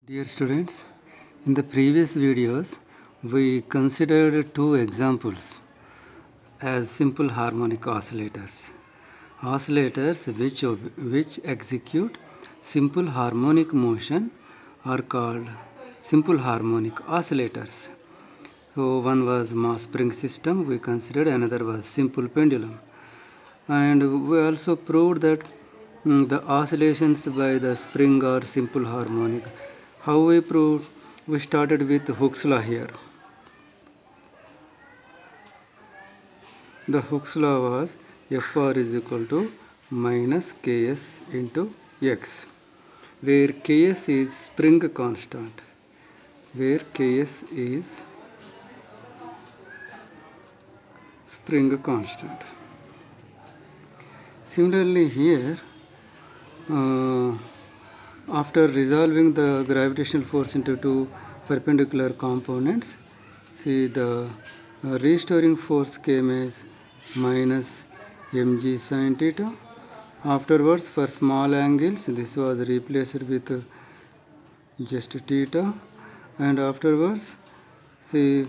Dear students, in the previous videos, we considered two examples as simple harmonic oscillators. Oscillators which execute simple harmonic motion are called simple harmonic oscillators. So one was mass spring system we considered, another was simple pendulum. And we also proved that the oscillations by the spring are simple harmonic. How we proved? We started with Hooke's law here. The Hooke's law was Fr is equal to minus Ks into x, where Ks is spring constant, where Ks is spring constant. Similarly here, after resolving the gravitational force into two perpendicular components, see the restoring force came as minus mg sin theta. Afterwards, for small angles, this was replaced with just theta, and afterwards, see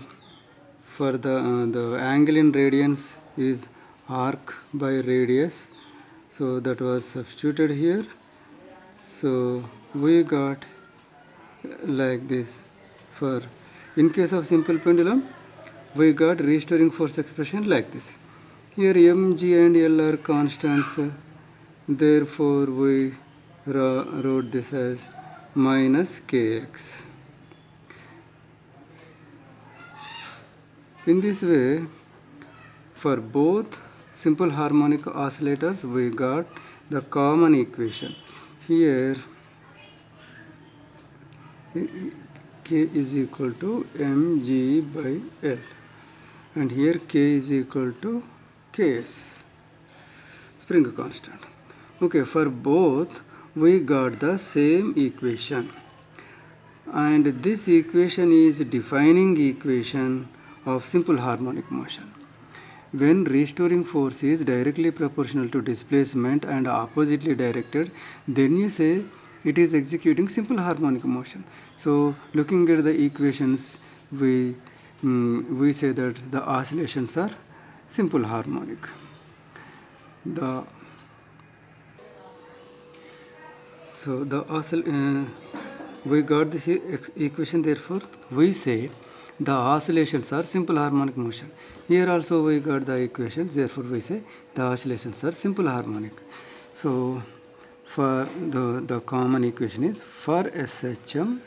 for the angle in radians is arc by radius, so that was substituted here. So we got like this. For in case of simple pendulum, we got restoring force expression like this. Here mg and l are constants, therefore we wrote this as minus kx. In this way, for both simple harmonic oscillators, we got the common equation. Here k is equal to mg by l, and here k is equal to ks, spring constant. Okay, for both we got the same equation, and this equation is defining equation of simple harmonic motion. When restoring force is directly proportional to displacement and oppositely directed, then you say it is executing simple harmonic motion. So looking at the equations, we say that the oscillations are simple harmonic. We got this equation, therefore we say the oscillations are simple harmonic motion. Here also we got the equations, therefore we say the oscillations are simple harmonic. So for the common equation is for SHM,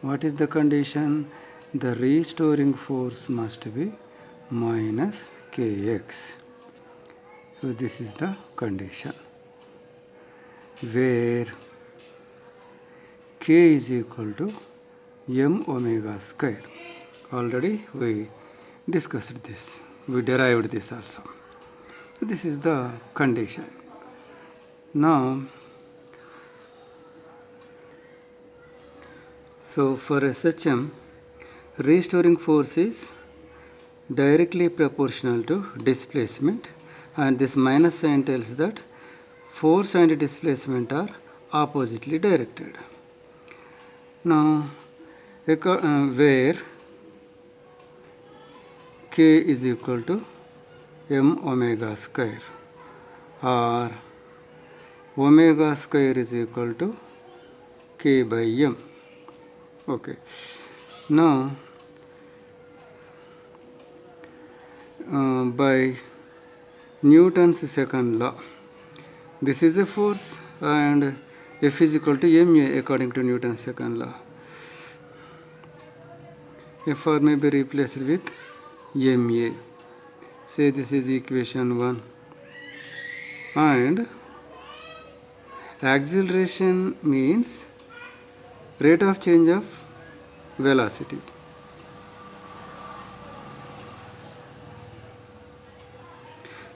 what is the condition? The restoring force must be minus Kx. So this is the condition, where K is equal to m omega square. Already we discussed this, we derived this also. So this is the condition. Now, so for SHM, restoring force is directly proportional to displacement, and this minus sign tells that force and displacement are oppositely directed. Now, where K is equal to m omega square, or omega square is equal to K by m. Okay. Now, by Newton's second law, this is a force and F is equal to ma according to Newton's second law. Fr may be replaced with ma. Say this is equation 1. And acceleration means rate of change of velocity.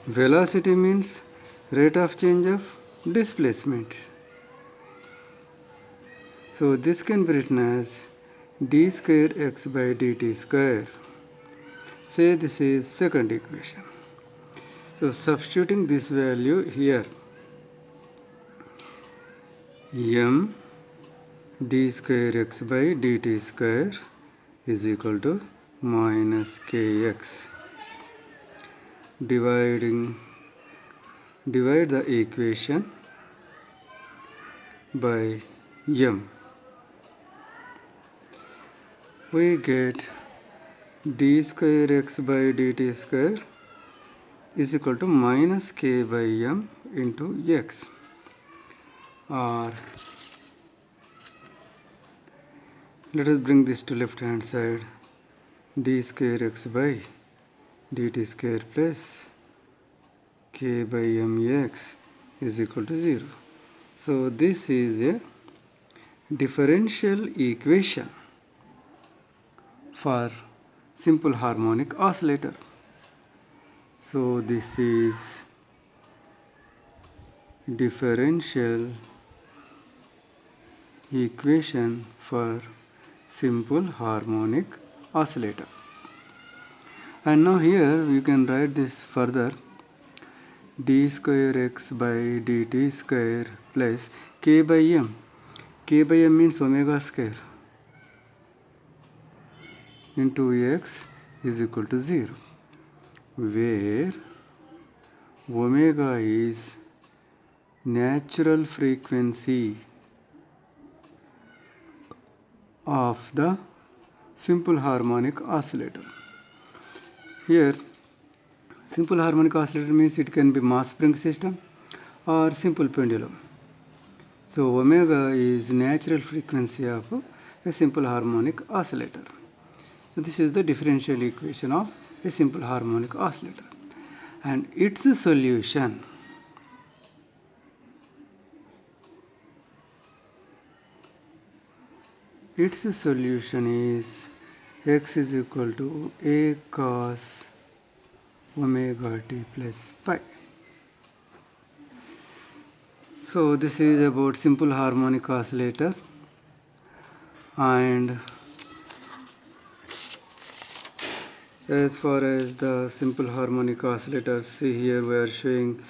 Velocity means rate of change of displacement. So this can be written as d square x by dt square. Say this is second equation. So substituting this value here, m d square x by dt square is equal to minus kx. Divide the equation by m. We get d square x by dt square is equal to minus k by m into x, or let us bring this to left hand side, d square x by dt square plus k by mx is equal to 0. So this is a differential equation for simple harmonic oscillator. So this is differential equation for simple harmonic oscillator. And now here you can write this further, d square x by dt square plus k by m. K by m means omega square into x is equal to 0, where omega is natural frequency of the simple harmonic oscillator. Here simple harmonic oscillator means it can be mass spring system or simple pendulum. So omega is natural frequency of a simple harmonic oscillator. So this is the differential equation of a simple harmonic oscillator, and its solution is x is equal to a cos omega t plus pi. So this is about simple harmonic oscillator. And as far as the simple harmonic oscillators, see here we are showing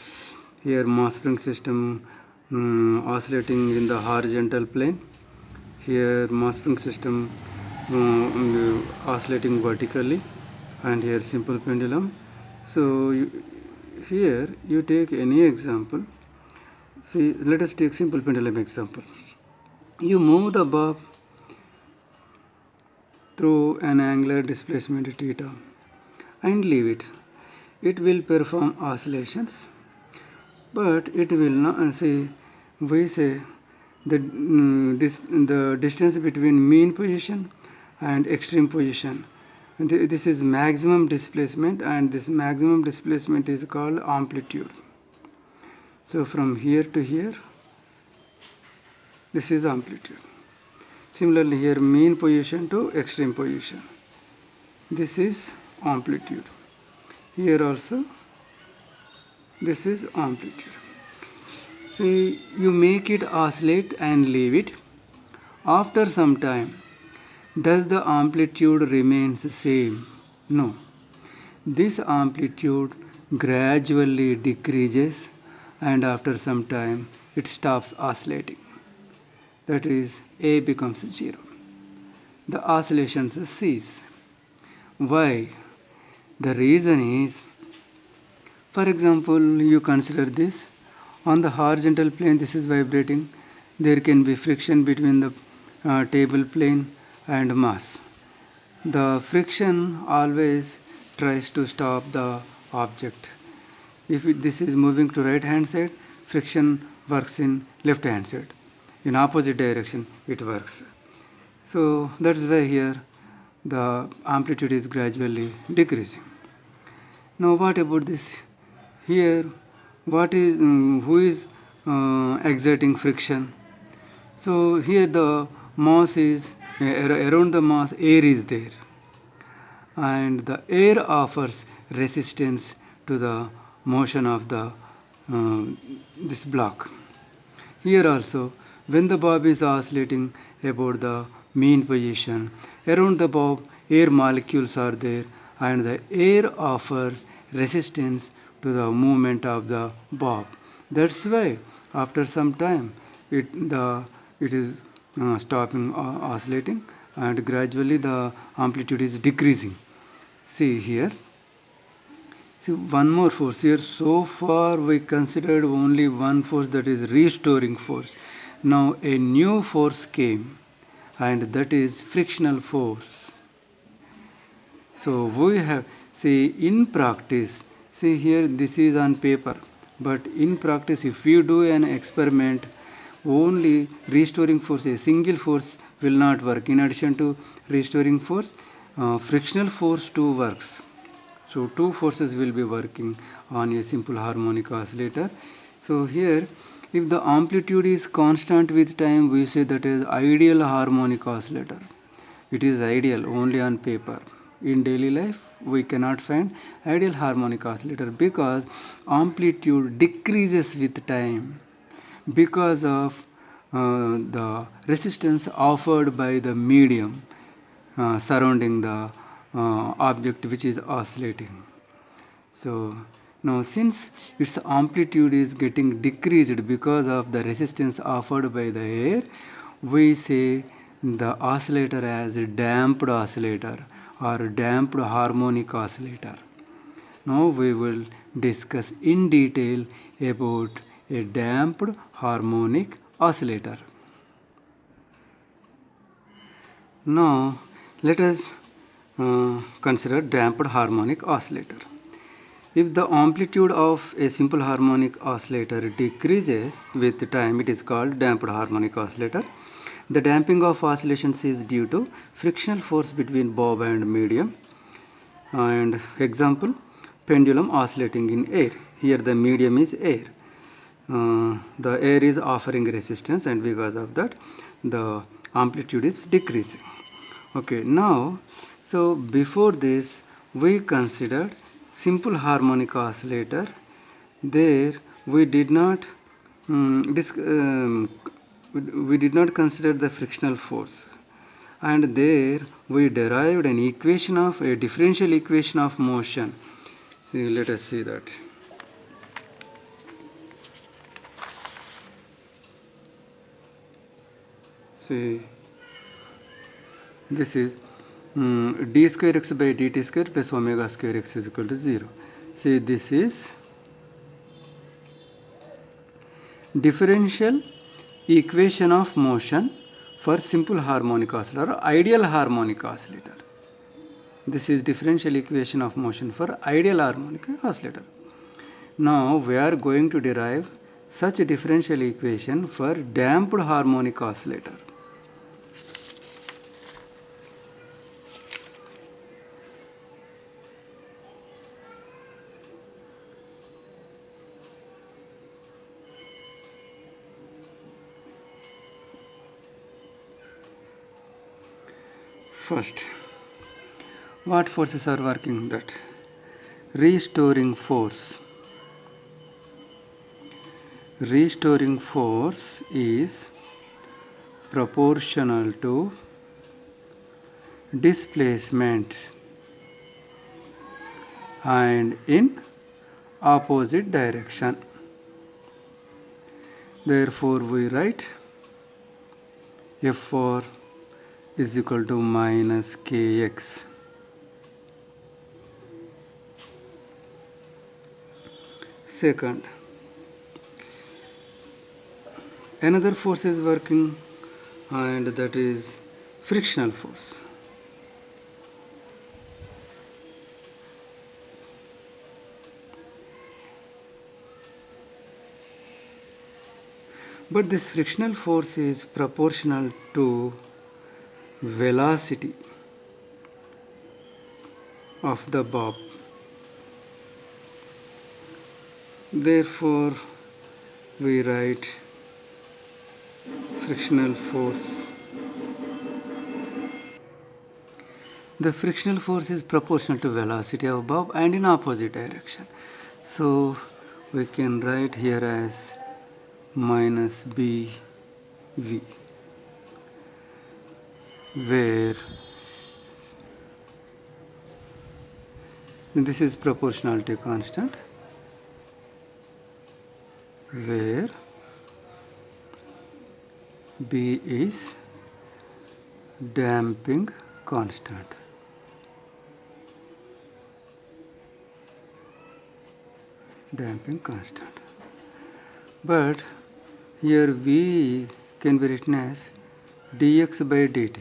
here mass spring system oscillating in the horizontal plane. Here mass spring system oscillating vertically, and here simple pendulum. So here you take any example. See, let us take simple pendulum example. You move the bob through an angular displacement theta and leave it. It will perform oscillations, but it will not, we say the distance between mean position and extreme position, this is maximum displacement, and this maximum displacement is called amplitude. So from here to here, this is amplitude. Similarly here, mean position to extreme position, this is amplitude. Here also this is amplitude. See, you make it oscillate and leave it. After some time, does the amplitude remains same? No. This amplitude gradually decreases, and after some time it stops oscillating. That is, A becomes 0. The oscillations cease. Why? The reason is, for example, you consider this. On the horizontal plane, this is vibrating. There can be friction between the table plane and mass. The friction always tries to stop the object. If this is moving to right hand side, friction works in left hand side. In opposite direction it works. So that's why here the amplitude is gradually decreasing. Now what about this? Here what is who is exerting friction? So here the mass is around the mass, air is there, and the air offers resistance to the motion of the this block. Here also, when the bob is oscillating about the mean position, around the bob air molecules are there, and the air offers resistance to the movement of the bob. That's why after some time it is stopping oscillating, and gradually the amplitude is decreasing. See here. See one more force here. So far we considered only one force, that is restoring force. Now a new force came, and that is frictional force. So we have, see in practice, see here this is on paper, but in practice if we do an experiment, only restoring force, a single force will not work. In addition to restoring force, frictional force too works. So two forces will be working on a simple harmonic oscillator. So here, if the amplitude is constant with time, we say that is ideal harmonic oscillator. It is ideal only on paper. In daily life, we cannot find ideal harmonic oscillator because amplitude decreases with time because of the resistance offered by the medium surrounding the object which is oscillating. So now since its amplitude is getting decreased because of the resistance offered by the air, we say the oscillator as a damped oscillator or damped harmonic oscillator. Now we will discuss in detail about a damped harmonic oscillator. Now let us consider damped harmonic oscillator. If the amplitude of a simple harmonic oscillator decreases with time, it is called damped harmonic oscillator. The damping of oscillations is due to frictional force between bob and medium. And example, pendulum oscillating in air. Here the medium is air. The air is offering resistance, and because of that the amplitude is decreasing. Okay, now so before this we considered simple harmonic oscillator. There we did not we did not consider the frictional force, and there we derived an equation of a differential equation of motion. See, let us see that. See, this is d square x by dt square plus omega square x is equal to 0. See, this is differential equation of motion for simple harmonic oscillator or ideal harmonic oscillator. This is differential equation of motion for ideal harmonic oscillator. Now we are going to derive such a differential equation for damped harmonic oscillator. First, what forces are working? That restoring force. Restoring force is proportional to displacement and in opposite direction. Therefore we write F4 is equal to minus kx. Second, another force is working, and that is frictional force. But this frictional force is proportional to velocity of the bob. Therefore we write frictional force. The frictional force is proportional to velocity of bob and in opposite direction. So we can write here as minus bv, where this is proportionality constant, where b is damping constant. Damping constant. But here V can be written as dx by dt.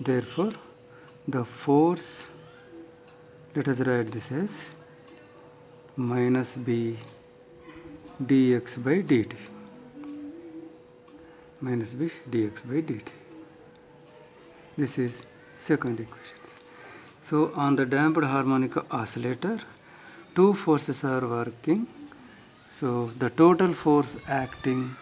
Therefore, the force, let us write this as minus B dx by dt. Minus B dx by dt. This is second equation. So on the damped harmonic oscillator, two forces are working. So the total force acting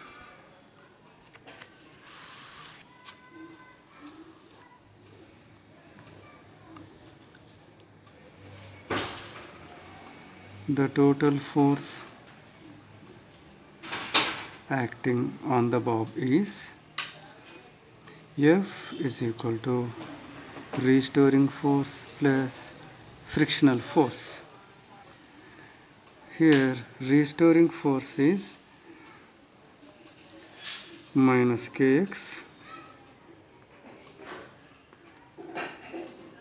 on the bob is F is equal to restoring force plus frictional force. Here restoring force is minus kx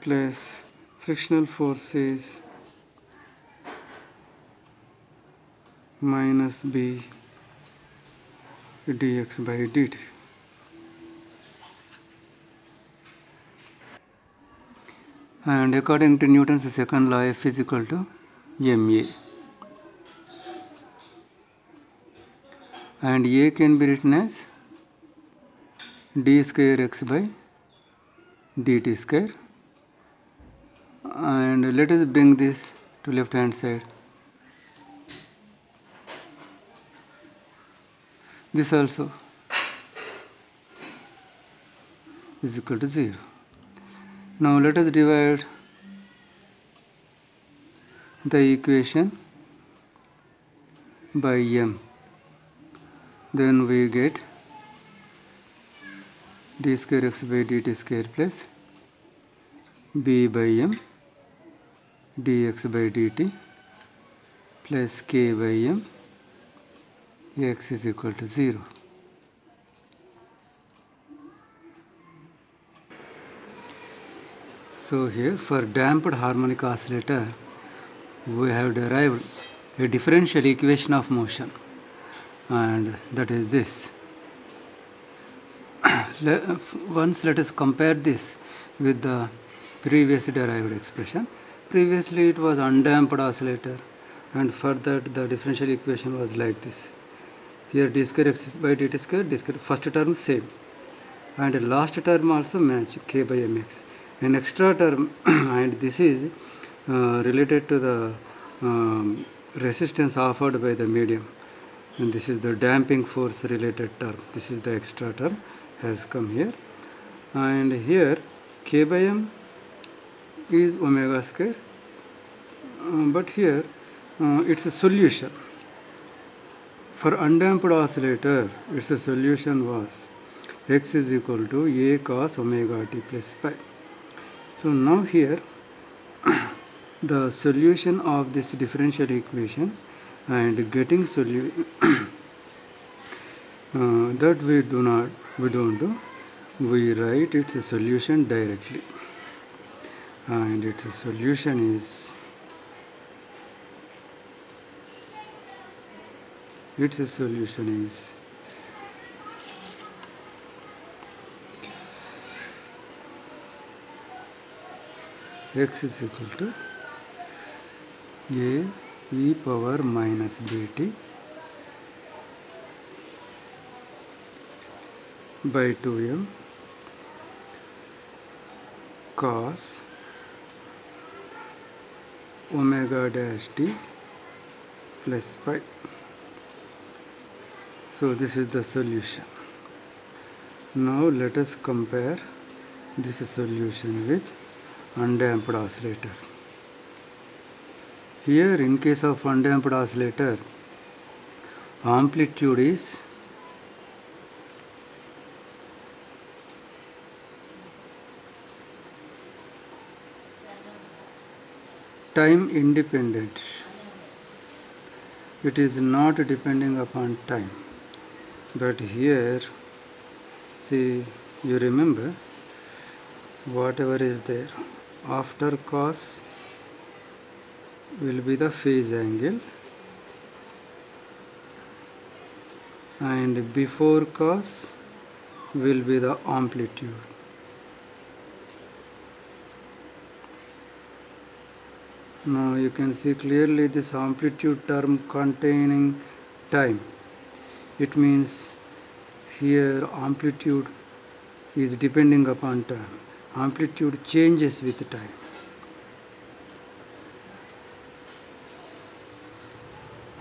plus frictional force is minus b dx by dt. And according to Newton's second law, F is equal to ma. And a can be written as d square x by dt square. And let us bring this to left hand side. This also is equal to 0. Now let us divide the equation by m. Then we get d square x by dt square plus b by m dx by dt plus k by m x is equal to 0. So here for damped harmonic oscillator, we have derived a differential equation of motion, and that is this. Once let us compare this with the previous derived expression. Previously it was undamped oscillator, and for that the differential equation was like this. Here d square x by dt square, d square, first term same, and last term also match, k by mx. An extra term and this is related to the resistance offered by the medium, and this is the damping force related term. This is the extra term has come here, and here k by m is omega square, but here it's a solution. For undamped oscillator, its solution was x is equal to a cos omega t plus pi. So now here the solution of this differential equation and getting solution that we don't do. We write its solution directly, and its solution is x is equal to a e power minus bt by 2m cos omega dash t plus pi. So this is the solution. Now let us compare this solution with undamped oscillator. Here in case of undamped oscillator, amplitude is time independent. It is not depending upon time. But here, see, you remember whatever is there after cos will be the phase angle and before cos will be the amplitude. Now you can see clearly this amplitude term containing time. It means here amplitude is depending upon time. Amplitude changes with time.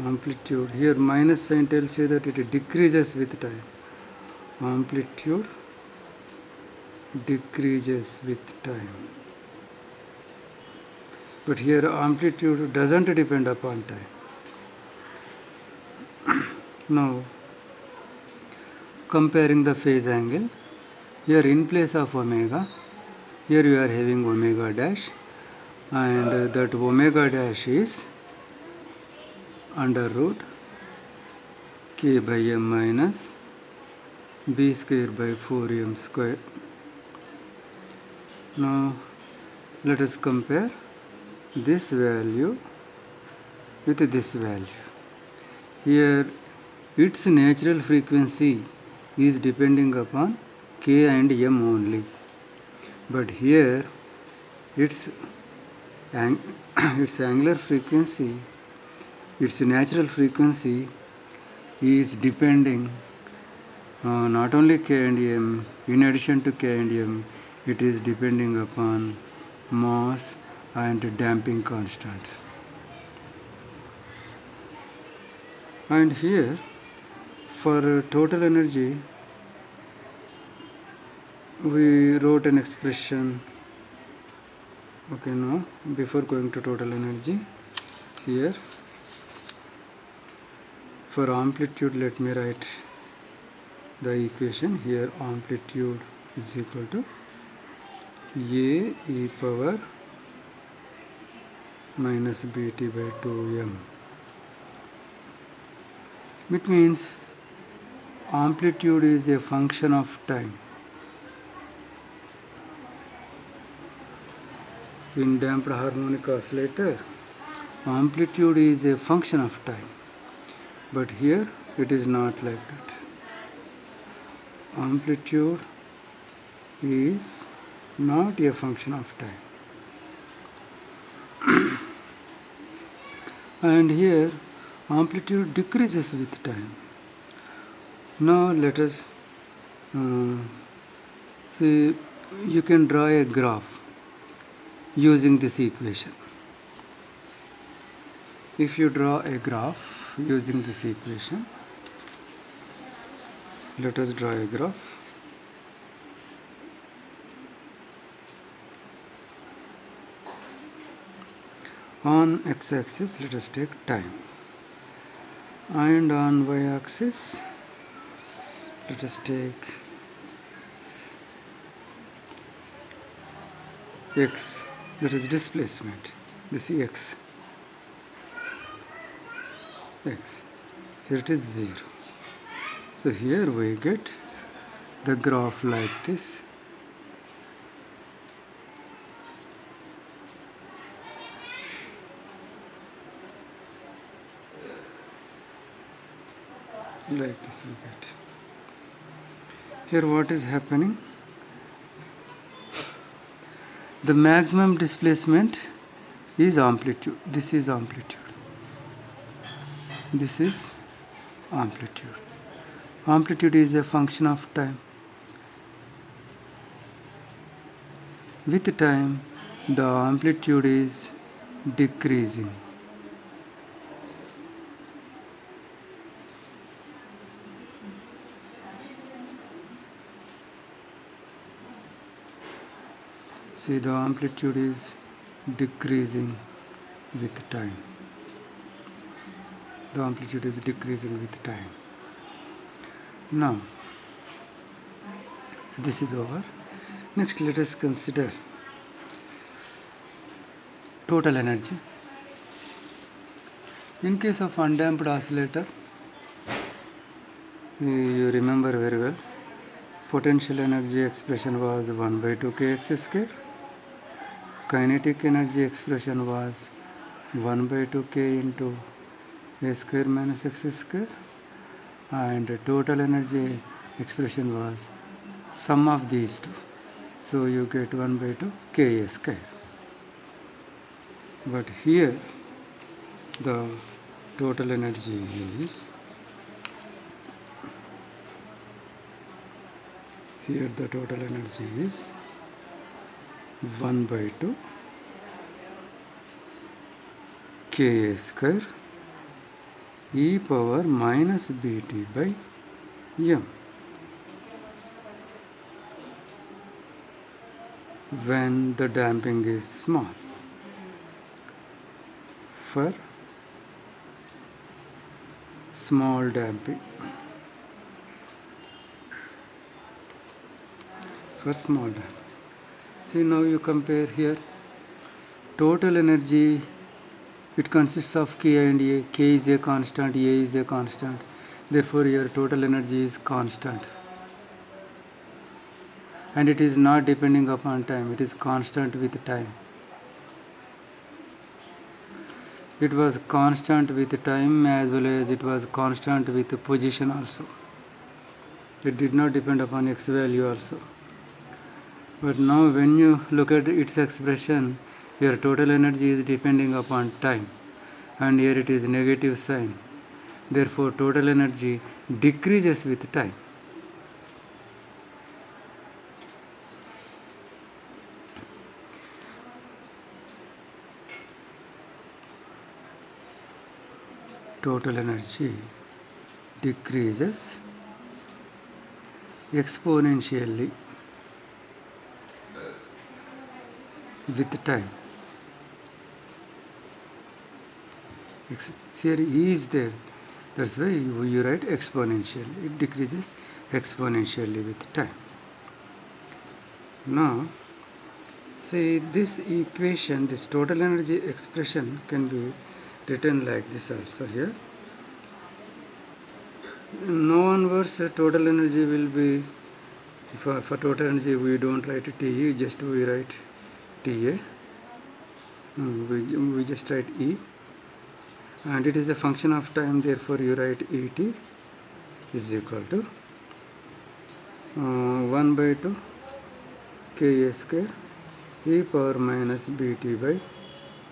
Amplitude here minus sign tells you that it decreases with time. Amplitude decreases with time. But here amplitude doesn't depend upon time. Now comparing the phase angle, here in place of omega, here you are having omega dash, and that omega dash is under root k by m minus b square by 4m square. Now let us compare this value with this value. Here its natural frequency is depending upon k and m only, but here its angular frequency, its natural frequency is depending not only k and m, in addition to k and m, it is depending upon mass and damping constant. And here for total energy we wrote an expression. Okay, now before going to total energy, here for amplitude let me write the equation. Here amplitude is equal to a e power minus bt by 2m. It means amplitude is a function of time. In damped harmonic oscillator, amplitude is a function of time, but here it is not like that. Amplitude is not a function of time. And here amplitude decreases with time. Now let us see, you can draw a graph using this equation. If you draw a graph using this equation, let us draw a graph. On x-axis let us take time, and on y-axis let us take x, that is displacement. This is x. Here it is 0. So here we get the graph like this. Like this we get. Here what is happening? The maximum displacement is amplitude. This is amplitude. This is amplitude. Amplitude is a function of time. With time, the amplitude is decreasing. See, the amplitude is decreasing with time. The amplitude is decreasing with time. Now, this is over. Next, let us consider total energy. In case of undamped oscillator, you remember very well, potential energy expression was 1 by 2 kx square. Kinetic energy expression was 1 by 2 k into a square minus x square, and total energy expression was sum of these two. So you get 1 by 2 ka square. But here the total energy is, here the total energy is 1 by 2 ka square e power minus bt by m, when the damping is small. For small damping, see, now you compare here total energy. It consists of k and a. K is a constant, a is a constant, therefore your total energy is constant, and it is not depending upon time, it is constant with time. It was constant with time as well as it was constant with position also. It did not depend upon x value also. But now when you look at its expression, your total energy is depending upon time, and here it is negative sign. Therefore total energy decreases with time. Total energy decreases exponentially with time. Here E is there, that's why you write exponentially. It decreases exponentially with time. Now see, this equation, this total energy expression can be written like this also. Here no onwards total energy will be, for total energy we don't write TE, just we write TA. We just write E, and it is a function of time, therefore you write ET is equal to 1 by 2 ka square e power minus bt by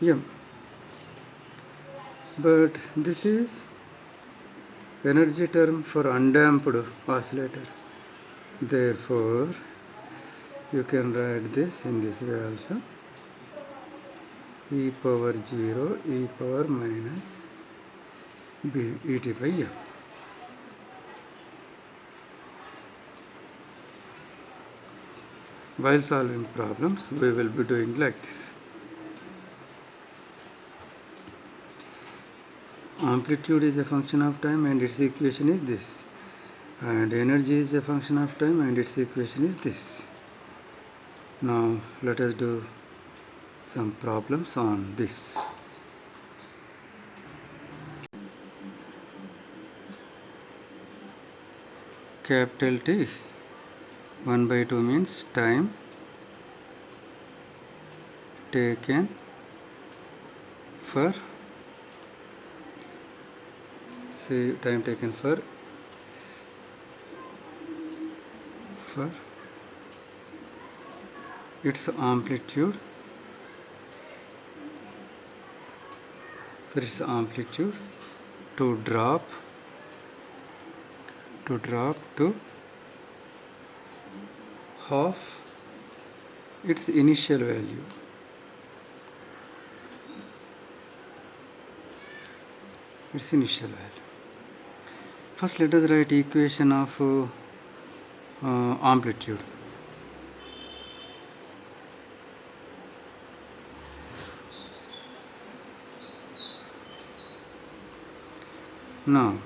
m. But this is energy term for undamped oscillator, therefore you can write this in this way also, e power 0 e power minus et by m. While solving problems, we will be doing like this. Amplitude is a function of time and its equation is this, and energy is a function of time and its equation is this. Now let us do some problems on this. Capital T, 1 by 2 means time taken for, say, time taken for its amplitude, to drop to half its initial value. First let us write equation of amplitude. Now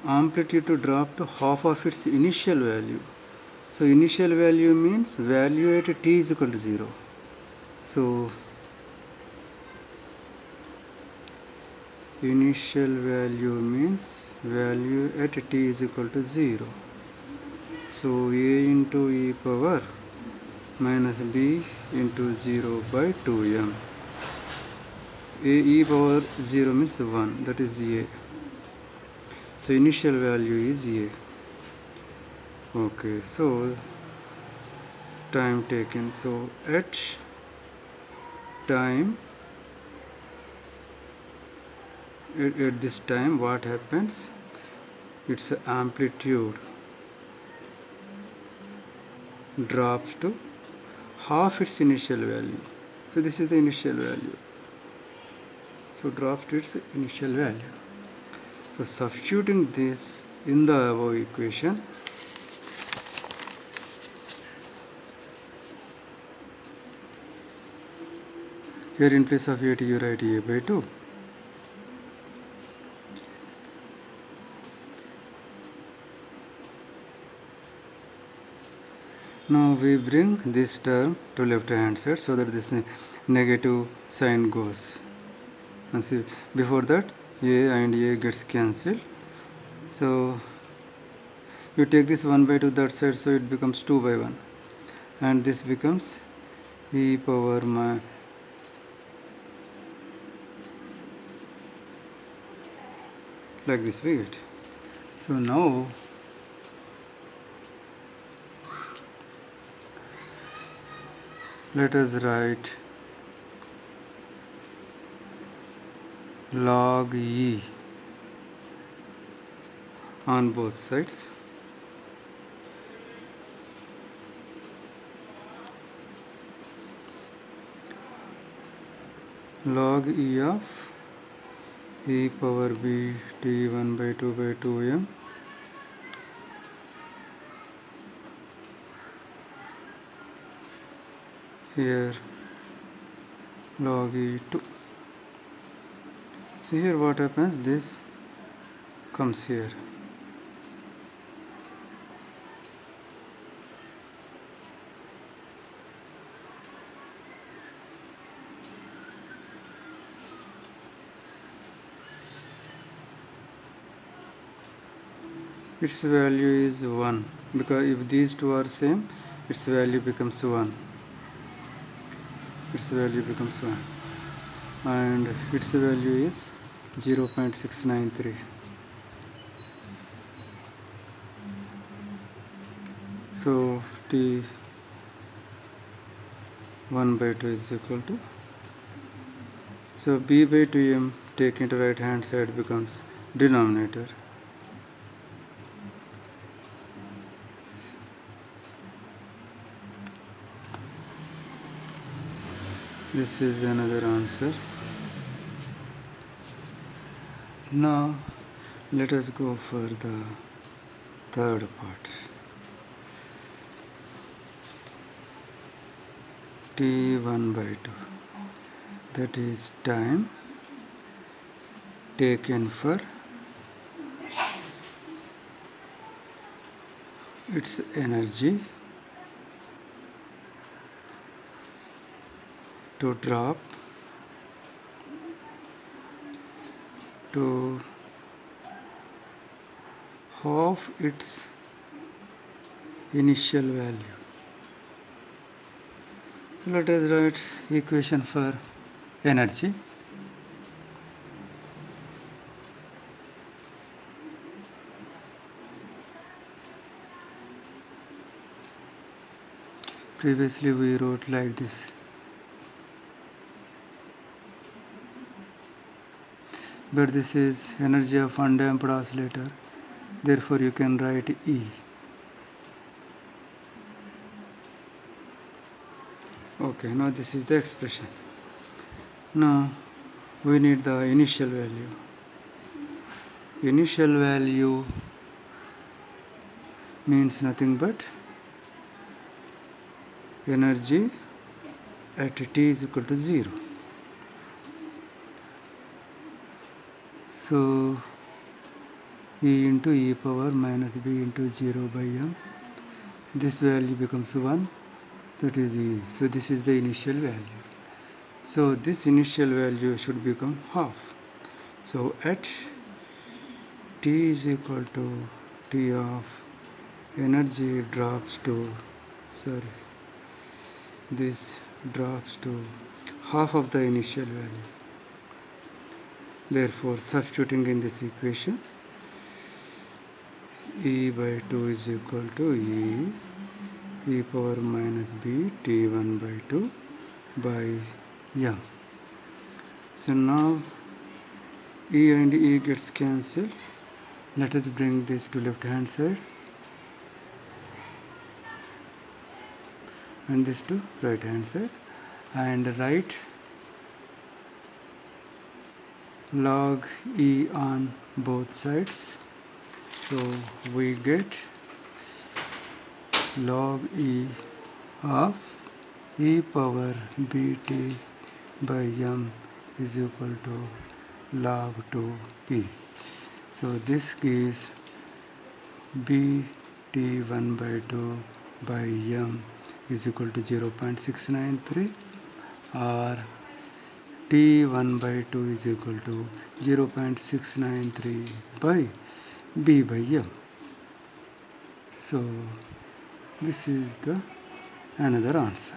amplitude to drop to half of its initial value. So initial value means value at t is equal to 0. So initial value means value at t is equal to 0. So a into e power minus b into 0 by 2m. E power 0 means 1, that is a. So initial value is a. Okay, so time taken. So at time, at this time, what happens? Its amplitude drops to half its initial value. So this is the initial value. So drops to its initial value. So substituting this in the above equation, here in place of 8 you write a by 2. Now we bring this term to left hand side so that this negative sign goes. And see, before that a and a gets cancelled. So you take this 1 by 2 that side, so it becomes 2 by 1. And this becomes e power like this we get. So now let us write log e on both sides. Log e of e power b t 1 by 2 by 2m here log e2. So here what happens, this comes here. Its value is 1 because if these two are same, its value becomes 1. Its value becomes 1 and its value is 0.693. So t 1 by 2 is equal to, so b by 2m taken to right hand side becomes denominator. This is another answer. Now let us go for the third part. T1 by 2, that is time taken for its energy to drop to half its initial value. So let us write equation for energy. Previously we wrote like this, but this is energy of undamped oscillator, therefore you can write E. Okay, now this is the expression. Now we need the initial value. Initial value means nothing but energy at t is equal to 0. So e into e power minus b into 0 by m, this value becomes 1, that is e. So this is the initial value. So this initial value should become half. So at t is equal to t of energy drops to, sorry, this drops to half of the initial value. Therefore, substituting in this equation, E by 2 is equal to E power minus B T1 by 2 by M. So now E and E gets cancelled. Let us bring this to left hand side and this to right hand side, and write log E on both sides. So we get log E of E power Bt by M is equal to log 2E. So this gives Bt1 by 2 by M is equal to 0.693, or T1 by 2 is equal to 0.693 by B by M. So this is the another answer.